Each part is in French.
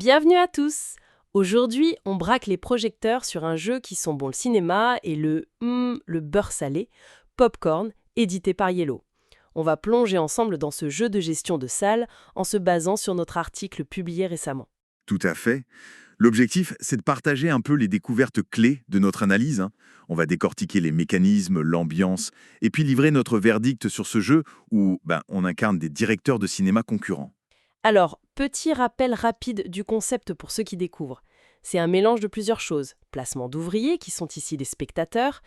Bienvenue à tous. Aujourd'hui, on braque les projecteurs sur un jeu qui sent bon le cinéma et le beurre salé, Popcorn, édité par Yellow. On va plonger ensemble dans ce jeu de gestion de salle en se basant sur notre article publié récemment. Tout à fait. L'objectif, c'est de partager un peu les découvertes clés de notre analyse. On va décortiquer les mécanismes, l'ambiance, et puis livrer notre verdict sur ce jeu où on incarne des directeurs de cinéma concurrents. Alors, petit rappel rapide du concept pour ceux qui découvrent. C'est un mélange de plusieurs choses. Placement d'ouvriers, qui sont ici des spectateurs,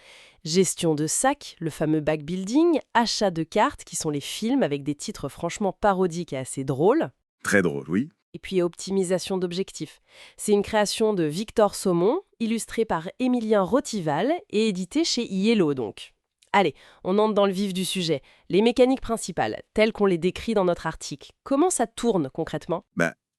gestion de sacs, le fameux backbuilding, achat de cartes, qui sont les films avec des titres franchement parodiques et assez drôles, Très drôle, oui. et puis optimisation d'objectifs. C'est une création de Victor Saumon, illustrée par Émilien Rotival et édité chez Yellow donc. Allez, on entre dans le vif du sujet. Les mécaniques principales, telles qu'on les décrit dans notre article. Comment ça tourne concrètement?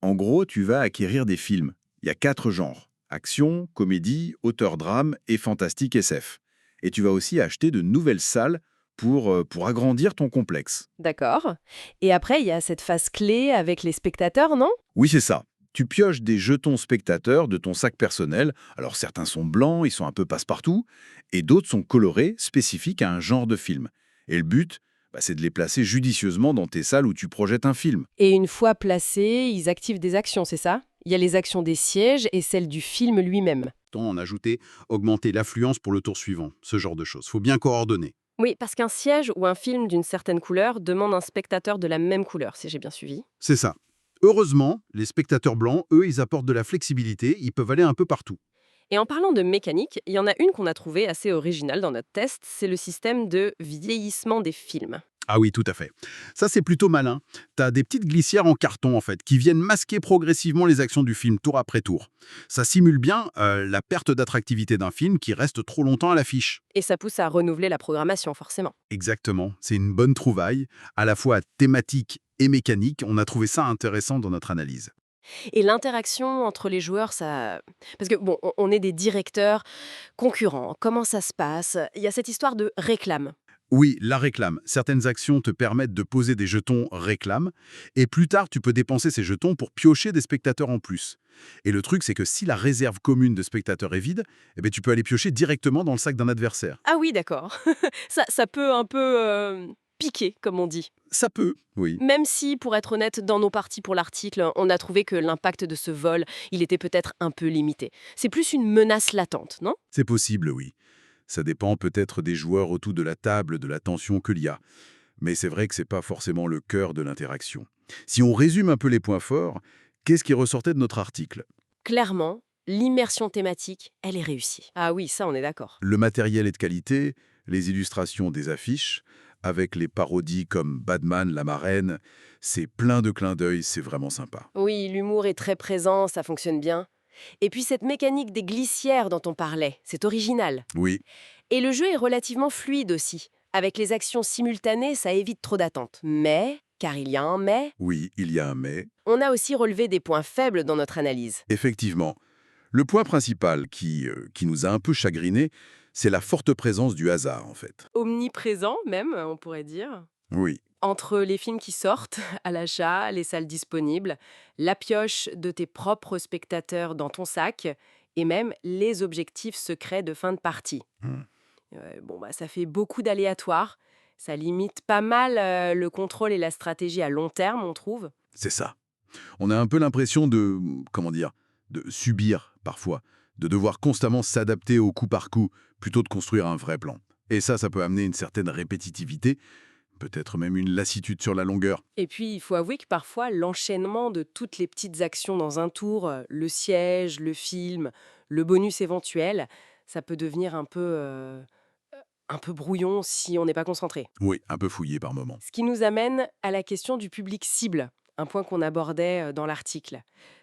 En gros, tu vas acquérir des films. Il y a 4 genres. Action, comédie, auteur-drame et fantastique SF. Et tu vas aussi acheter de nouvelles salles pour agrandir ton complexe. D'accord. Et après, il y a cette phase clé avec les spectateurs, non? Oui, c'est ça. Tu pioches des jetons spectateurs de ton sac personnel. Alors certains sont blancs, ils sont un peu passe-partout, et d'autres sont colorés, spécifiques à un genre de film. Et le but, c'est de les placer judicieusement dans tes salles où tu projettes un film. Et une fois placés, ils activent des actions, c'est ça? Il y a les actions des sièges et celles du film lui-même. En ajouter, augmenter l'affluence pour le tour suivant, ce genre de choses. Faut bien coordonner. Oui, parce qu'un siège ou un film d'une certaine couleur demande un spectateur de la même couleur, si j'ai bien suivi. C'est ça. Heureusement, les spectateurs blancs, eux, ils apportent de la flexibilité, ils peuvent aller un peu partout. Et en parlant de mécanique, il y en a une qu'on a trouvée assez originale dans notre test, c'est le système de vieillissement des films. Ah oui, tout à fait. Ça, c'est plutôt malin. T'as des petites glissières en carton, en fait, qui viennent masquer progressivement les actions du film, tour après tour. Ça simule bien la perte d'attractivité d'un film qui reste trop longtemps à l'affiche. Et ça pousse à renouveler la programmation, forcément. Exactement. C'est une bonne trouvaille, à la fois thématique et mécanique. On a trouvé ça intéressant dans notre analyse. Et l'interaction entre les joueurs, ça... Parce que, bon, on est des directeurs concurrents. Comment ça se passe? Il y a cette histoire de réclame. Oui, la réclame. Certaines actions te permettent de poser des jetons réclame, et plus tard, tu peux dépenser ces jetons pour piocher des spectateurs en plus. Et le truc, c'est que si la réserve commune de spectateurs est vide, tu peux aller piocher directement dans le sac d'un adversaire. Ah oui, d'accord. Ça peut un peu piquer, comme on dit. Ça peut, oui. Même si, pour être honnête, dans nos parties pour l'article, on a trouvé que l'impact de ce vol, il était peut-être un peu limité. C'est plus une menace latente, non? C'est possible, oui. Ça dépend peut-être des joueurs autour de la table, de la tension qu'il y a. Mais c'est vrai que c'est pas forcément le cœur de l'interaction. Si on résume un peu les points forts, qu'est-ce qui ressortait de notre article? Clairement, l'immersion thématique, elle est réussie. Ah oui, ça, on est d'accord. Le matériel est de qualité, les illustrations des affiches, avec les parodies comme Batman, la marraine, c'est plein de clins d'œil, c'est vraiment sympa. Oui, l'humour est très présent, ça fonctionne bien. Et puis cette mécanique des glissières dont on parlait, c'est original. Oui, Et le jeu est relativement fluide aussi. Avec les actions simultanées, ça évite trop d'attentes. Mais, car il y a un mais, oui, il y a un mais. on a aussi relevé des points faibles dans notre analyse. Effectivement, le point principal qui nous a un peu chagriné, c'est la forte présence du hasard, en fait. Omniprésent même, on pourrait dire. Oui, Entre les films qui sortent à l'achat, les salles disponibles, la pioche de tes propres spectateurs dans ton sac et même les objectifs secrets de fin de partie. Hmm. Ça fait beaucoup d'aléatoires. Ça limite pas mal le contrôle et la stratégie à long terme, on trouve. c'est ça. On a un peu l'impression de, comment dire, de subir parfois, de devoir constamment s'adapter au coup par coup, plutôt de construire un vrai plan. Et ça peut amener une certaine répétitivité, peut-être même une lassitude sur la longueur. Et puis, il faut avouer que parfois, l'enchaînement de toutes les petites actions dans un tour, le siège, le film, le bonus éventuel, ça peut devenir un peu brouillon si on n'est pas concentré. Oui, un peu fouillé par moments. Ce qui nous amène à la question du public cible, un point qu'on abordait dans l'article.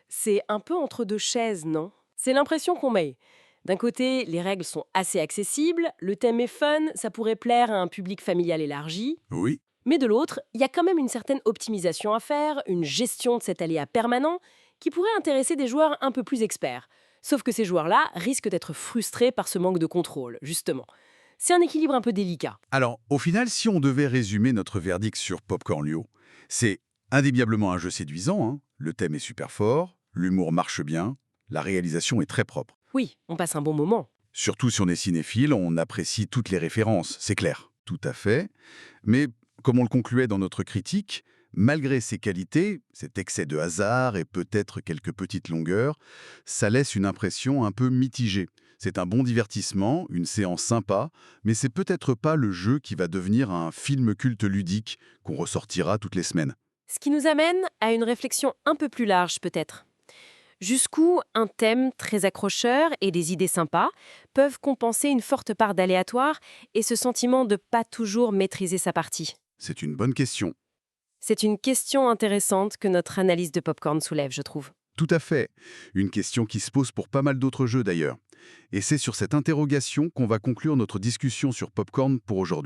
C'est un peu entre deux chaises, non? C'est l'impression qu'on met. D'un côté, les règles sont assez accessibles, le thème est fun, ça pourrait plaire à un public familial élargi. Oui, Mais de l'autre, il y a quand même une certaine optimisation à faire, une gestion de cet aléa permanent, qui pourrait intéresser des joueurs un peu plus experts. Sauf que ces joueurs-là risquent d'être frustrés par ce manque de contrôle, justement. C'est un équilibre un peu délicat. alors, au final, si on devait résumer notre verdict sur Popcorn Lio, c'est indéniablement un jeu séduisant, hein. Le thème est super fort, L'humour marche bien, la réalisation est très propre. Oui, on passe un bon moment. Surtout si on est cinéphile, on apprécie toutes les références, c'est clair. Tout à fait. Mais, comme on le concluait dans notre critique, malgré ces qualités, cet excès de hasard et peut-être quelques petites longueurs, ça laisse une impression un peu mitigée. C'est un bon divertissement, une séance sympa, mais c'est peut-être pas le jeu qui va devenir un film culte ludique qu'on ressortira toutes les semaines. Ce qui nous amène à une réflexion un peu plus large peut-être. Jusqu'où un thème très accrocheur et des idées sympas peuvent compenser une forte part d'aléatoire et ce sentiment de pas toujours maîtriser sa partie? C'est une bonne question. C'est une question intéressante que notre analyse de Popcorn soulève, je trouve. Tout à fait. Une question qui se pose pour pas mal d'autres jeux d'ailleurs. Et c'est sur cette interrogation qu'on va conclure notre discussion sur Popcorn pour aujourd'hui.